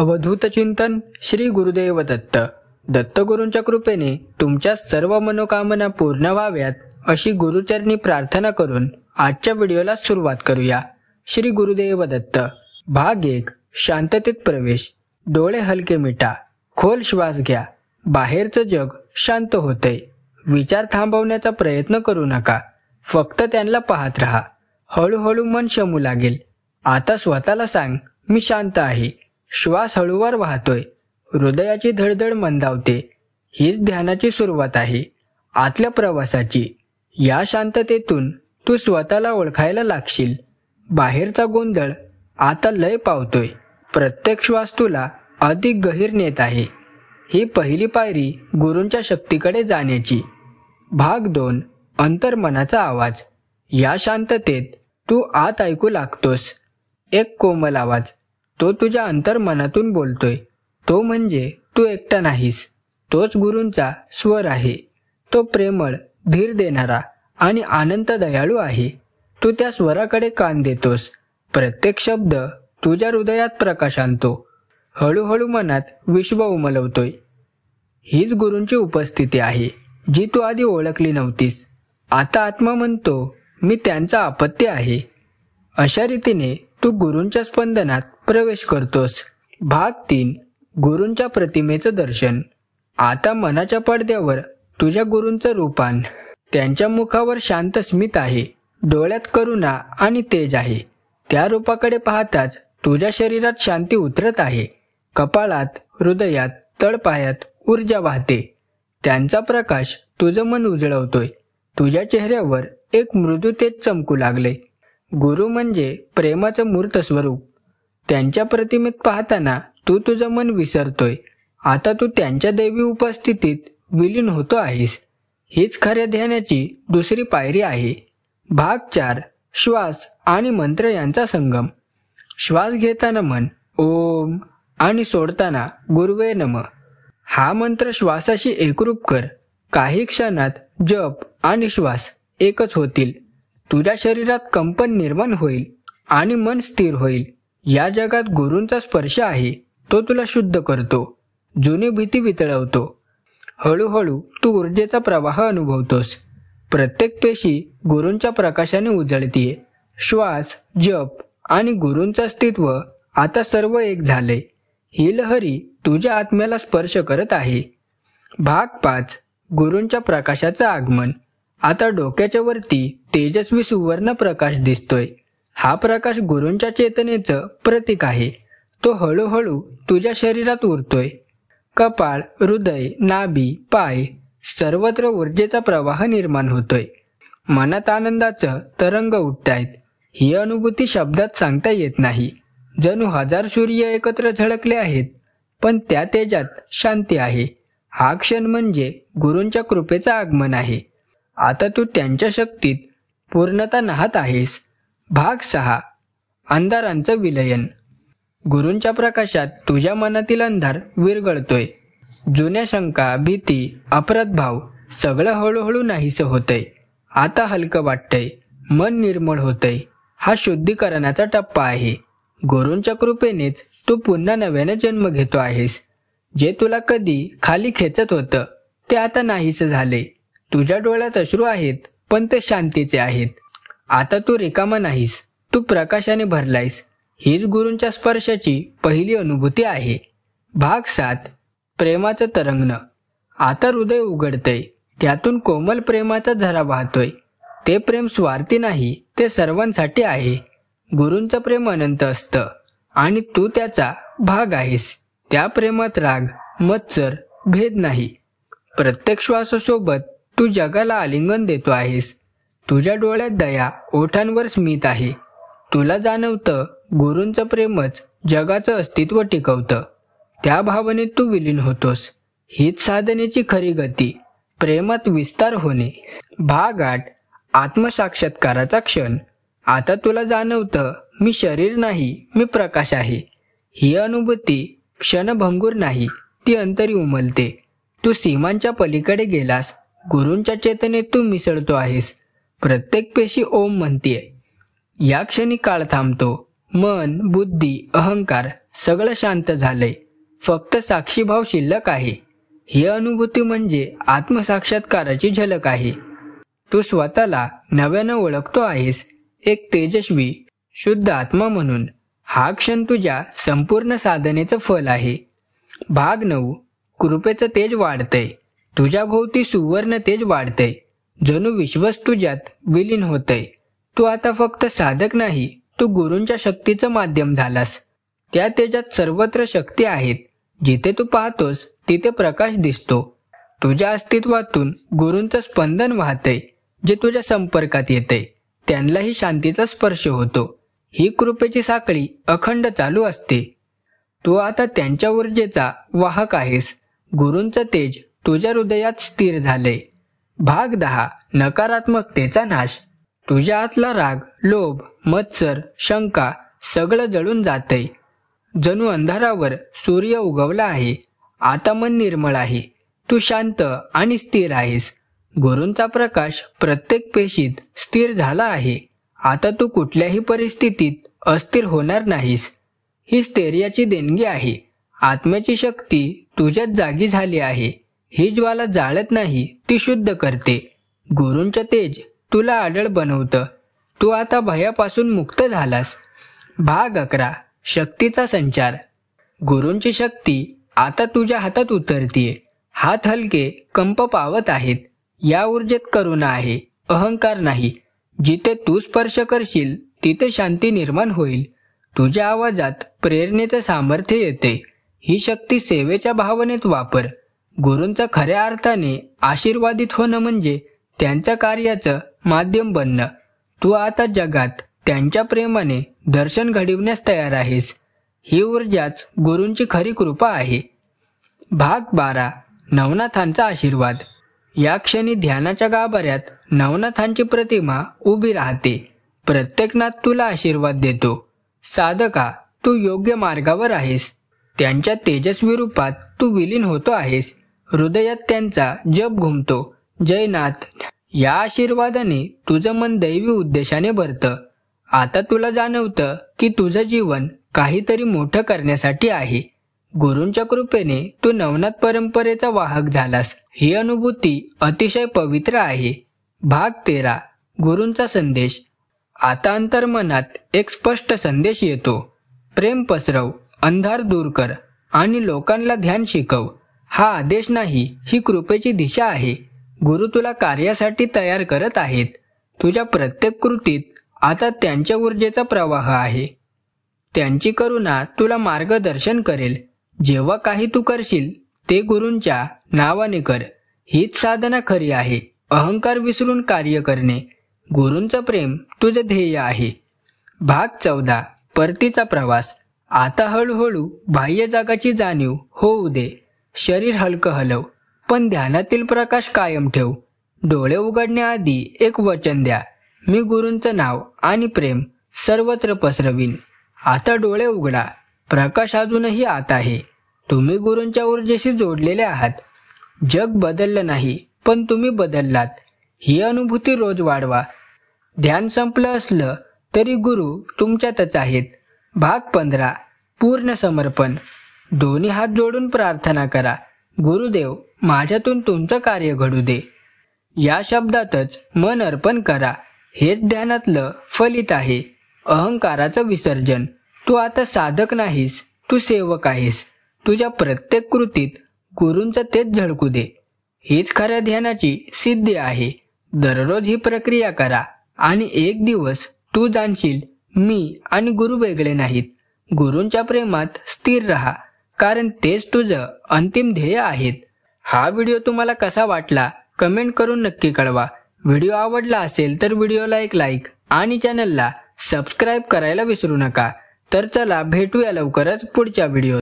अवधूत चिंतन श्री गुरुदेव दत्त. दत्तगुरूंच्या कृपेने तुमच्या सर्व मनोकामना पूर्ण व्हाव्यात अशी गुरुचरणी प्रार्थना करून आजच्या व्हिडिओला सुरुवात करूया. श्री गुरुदेव दत्त. भाग 1. शांततेत प्रवेश. डोळे हलके मिटा, खोल श्वास घ्या. बाहेरचं जग शांत होतंय. विचार थांबवण्याचा प्रयत्न करू नका, फक्त त्यांना पाहत राहा. हळूहळू मन शमू लागेल. आता स्वतःला सांग, मी शांत आहे. श्वास हळूवार वाहतोय, हृदयाची धडधड मंदावते. हीच ध्यानाची सुरुवात आहे, आतल्या प्रवासाची. या शांततेतून तू स्वतःला ओळखायला लागशील. बाहेरचा गोंधळ आता लय पावतोय. प्रत्येक श्वास तुला अधिक गहीर नेत आहे. ही पहिली पायरी गुरूंच्या शक्तीकडे जाण्याची. भाग 2. अंतर्मनाचा आवाज. या शांततेत तू आत ऐकू लागतोस एक कोमल आवाज. तो तुझ्या अंतर्मनातून बोलतोय. तो म्हणजे तू एकटा नाहीस. तोच गुरूंचा स्वर आहे. तो प्रेमळ, धीर देणारा आणि अनंत दयाळू आहे. तू त्या स्वराकडे कान देतोस. प्रत्येक शब्द तुझ्या हृदयात प्रकाश आणतो. हळूहळू मनात विश्व उमलवतोय. हीच गुरूंची उपस्थिती आहे, जी तू आधी ओळखली नव्हतीस. आता आत्मा म्हणतो, मी त्यांचा आपत्य आहे. अशा रीतीने तू गुरूंच्या स्पंदनात प्रवेश करतोस. भाग 3. गुरूंच्या प्रतिमेचं दर्शन. आता मनाच्या पडद्यावर तुझ्या गुरूंचं रूप आण. त्यांच्या मुखावर शांत स्मित आहे, डोळ्यात करुणा आणि तेज आहे. त्या रूपाकडे पाहताच तुझ्या शरीरात शांती उतरत आहे. कपाळात, हृदयात, तळपायात ऊर्जा वाहते. त्यांचा प्रकाश तुझं मन उजळवतोय. तुझ्या चेहऱ्यावर एक मृदू तेज चमकू लागले. गुरु म्हणजे प्रेमाचं मूर्त स्वरूप. त्यांच्या प्रतिमेत पाहताना तू तुझं मन विसरतोय. आता तू त्यांच्या दैवी उपस्थितीत विलीन होतो आहेस. हीच खऱ्या ध्यानाची दुसरी पायरी आहे. भाग 4. श्वास आणि मंत्र यांचा संगम. श्वास घेताना म्हण ओम आणि सोडताना गुरुवे नमः. हा मंत्र श्वासाशी एकरूप कर. काही क्षणात जप आणि श्वास एकच होतील. तुझ्या शरीरात कंपन निर्माण होईल आणि मन स्थिर होईल. या जगात गुरूंचा स्पर्श आहे, तो तुला शुद्ध करतो, जुनी भीती वितळवतो. हळूहळू तू ऊर्जेचा प्रवाह अनुभवतोस. प्रत्येक पेशी गुरूंच्या प्रकाशाने उजळतीये. श्वास, जप आणि गुरूंचं अस्तित्व आता सर्व एक झाले. ही लहरी तुझ्या आत्म्याला स्पर्श करत आहे. भाग 5. गुरूंच्या प्रकाशाचं आगमन. आता डोक्याच्या वरती तेजस्वी सुवर्ण प्रकाश दिसतोय. हा प्रकाश गुरूंच्या चेतनेचं प्रतीक आहे. तो हळूहळू तुझ्या शरीरात उरतोय. कपाळ, हृदय, नाभी, पाय सर्वत्र ऊर्जेचा प्रवाह निर्माण होतोय. मनात आनंदाचं तरंग उठतायत. ही अनुभूती शब्दात सांगता येत नाही. जणू 1000 सूर्य एकत्र झळकले आहेत, पण त्या तेजात शांती आहे. हा क्षण म्हणजे गुरूंच्या कृपेचं आगमन आहे. आता तू त्यांच्या शक्तीत पूर्णता नाहत आहेस. भाग 6. अंधारांचं विलयन. गुरूंच्या प्रकाशात तुझ्या मनातील अंधार विरघळतोय. जुन्या शंका, भीती, अपराधभाव सगळं हळूहळू नाहीसं होतंय. आता हलकं वाटतंय, मन निर्मळ होतंय. हा शुद्धीकरणाचा टप्पा आहे. गुरूंच्या कृपेनेच तू पुन्हा नव्याने जन्म घेतो आहेस. जे तुला कधी खाली खेचत होतं ते आता नाहीसं झाले. तुझ्या डोळ्यात अश्रू आहेत, पण ते शांतीचे आहेत. आता तू रिकामा नाहीस, तू प्रकाशाने भरलायस. हीच गुरूंच्या स्पर्शाची पहिली अनुभूती आहे. भाग 7. प्रेमाचं तरंगणं. आता हृदय उघडतंय. त्यातून कोमल प्रेमाचा झरा वाहतोय. ते प्रेम स्वार्थी नाही, ते सर्वांसाठी आहे. गुरूंचं प्रेम अनंत असतं आणि तू त्याचा भाग आहेस. त्या प्रेमात राग, मत्सर, भेद नाही. प्रत्येक श्वासासोबत तू जगाला आलिंगन देतो आहेस. तुझ्या डोळ्यात दया, ओठांवर स्मित आहे. तुला जाणवतं गुरूंचं प्रेमच जगाचं अस्तित्व टिकवतं. त्या भावनेत तू विलीन होतोस. हीच साधनेची खरी गती, प्रेमात विस्तार होणे. भाग 8. आत्मसाक्षात्काराचा क्षण. आता तुला जाणवतं, मी शरीर नाही, मी प्रकाश आहे. ही अनुभूती क्षणभंगूर नाही, ती अंतरी उमलते. तू सीमांच्या पलीकडे गेलास. गुरूंच्या चेतनेत तू मिसळतो आहेस. प्रत्येक पेशी ओम म्हणतीये. या क्षणी काळ थांबतो. मन, बुद्धी, अहंकार सगळं शांत झालंय, फक्त साक्षीभाव शिल्लक आहे. ही अनुभूती म्हणजे आत्मसाक्षात्काराची झलक आहे. तू स्वतःला नव्यानं ओळखतो आहेस, एक तेजस्वी शुद्ध आत्मा म्हणून. हा क्षण तुझ्या संपूर्ण साधनेचं फल आहे. भाग 9. कृपेचं तेज वाढतंय. तुझ्या भोवती सुवर्ण तेज वाढतंय. जणू विश्वच तुझ्यात विलीन होतंय. तू आता फक्त साधक नाही, तू गुरूंच्या शक्तीचं माध्यम झालास. त्या तेजात सर्वत्र शक्ती आहेत. जिथे तू पाहतोस तिथे प्रकाश दिसतो. तुझ्या अस्तित्वातून गुरूंचं स्पंदन वाहतंय. जे तुझ्या संपर्कात येतंय त्यांनाही शांतीचा स्पर्श होतो. ही कृपेची साखळी अखंड चालू असते. तू आता त्यांच्या ऊर्जेचा वाहक आहेस. गुरूंचं तेज तुझ्या हृदयात स्थिर झालंय. भाग 10. नकारात्मकतेचा नाश. तुझ्या आतला राग, लोभ, मत्सर, शंका सगळं जळून जातंय. जणू अंधारावर सूर्य उगवला आहे. आता मन निर्मळ आहे. तू शांत आणि स्थिर आहेस. गुरूंचा प्रकाश प्रत्येक पेशीत स्थिर झाला आहे. आता तू कुठल्याही परिस्थितीत अस्थिर होणार नाहीस. ही स्थैर्याची देणगी आहे. आत्म्याची शक्ती तुझ्यात जागी झाली आहे. ही ज्वाला जाळत नाही, ती शुद्ध करते. गुरूंचं तेज तुला अढळ बनवतं. तू आता भयापासून मुक्त झालास. भाग 11. शक्तीचा संचार. गुरूंची शक्ती आता तुझ्या हातात उतरतीये. हात हलके कंप पावत आहेत. या ऊर्जेत करुणा आहे, अहंकार नाही. जिथे तू स्पर्श करशील तिथे शांती निर्माण होईल. तुझ्या आवाजात प्रेरणेचं सामर्थ्य येते. ही शक्ती सेवेच्या भावनेत वापर. गुरूंचं खऱ्या अर्थाने आशीर्वादित होणं म्हणजे त्यांच्या कार्याचं माध्यम बनणं. तू आता जगात त्यांच्या प्रेमाने दर्शन घडविण्यास तयार आहेस. ही ऊर्जाच गुरूंची खरी कृपा आहे. भाग 12. नवनाथांचा आशीर्वाद. या क्षणी ध्यानाच्या गाभाऱ्यात नवनाथांची प्रतिमा उभी राहते. प्रत्येक नाथ तुला आशीर्वाद देतो. साधका, तू योग्य मार्गावर आहेस. त्यांच्या तेजस्वी रूपात तू विलीन होतो आहेस. हृदयात त्यांचा जप घुमतो. जयनाथ. या आशीर्वादाने तुझं मन दैवी उद्देशाने भरतं. आता तुला जाणवतं की तुझं जीवन काहीतरी मोठं करण्यासाठी आहे. गुरूंच्या कृपेने तू नवनाथ परंपरेचा वाहक झालास. ही अनुभूती अतिशय पवित्र आहे. भाग 13. गुरूंचा संदेश. आता अंतर्मनात एक स्पष्ट संदेश येतो. प्रेम पसरव, अंधार दूर कर आणि लोकांना ध्यान शिकव. हा आदेश नाही, ही कृपेची दिशा आहे. गुरु तुला कार्यासाठी तयार करत आहेत. तुझ्या प्रत्येक कृतीत आता त्यांच्या ऊर्जेचा प्रवाह आहे. त्यांची करुणा तुला मार्गदर्शन करेल. जेव्हा काही तू करशील ते गुरूंच्या नावाने कर. हीच साधना खरी आहे. अहंकार विसरून कार्य करणे. गुरूंचं प्रेम तुझं ध्येय आहे. भाग 14. परतीचा प्रवास. आता हळूहळू बाह्य जगाची जाणीव होऊ दे. शरीर हलकं हलव, पण ध्यानातील प्रकाश कायम ठेव. डोळे उघडण्याआधी एक वचन द्या. मी गुरूंचं नाव आणि प्रेम सर्वत्र पसरवीन. आता डोळे उघडा. प्रकाश अजूनही आत आहे. तुम्ही गुरूंच्या ऊर्जेशी जोडलेले आहात. जग बदललं नाही, पण तुम्ही बदललात. ही अनुभूती रोज वाढवा. ध्यान संपलं असलं तरी गुरु तुमच्यातच आहेत. भाग 15. पूर्ण समर्पण. दोन्ही हात जोडून प्रार्थना करा. गुरुदेव, माझ्यातून तुमचं कार्य घडू दे. या शब्दातच मन अर्पण करा. हेच ध्यानातलं फलित आहे. अहंकाराचं विसर्जन. तू आता साधक नाहीस, तू सेवक आहेस. तुझ्या प्रत्येक कृतीत गुरूंचं तेज झळकू दे. हीच खऱ्या ध्यानाची सिद्धी आहे. दररोज ही प्रक्रिया करा आणि एक दिवस तू जाणशील मी आणि गुरु वेगळे नाहीत. गुरूंच्या प्रेमात स्थिर राहा, कारण तेच तुझं अंतिम ध्येय आहेत. हा व्हिडिओ तुम्हाला कसा वाटला कमेंट करून नक्की कळवा. व्हिडिओ आवडला असेल तर व्हिडिओला एक लाईक आणि चॅनलला सबस्क्राईब करायला विसरू नका. तर चला भेटूया लवकरच पुढच्या व्हिडिओत.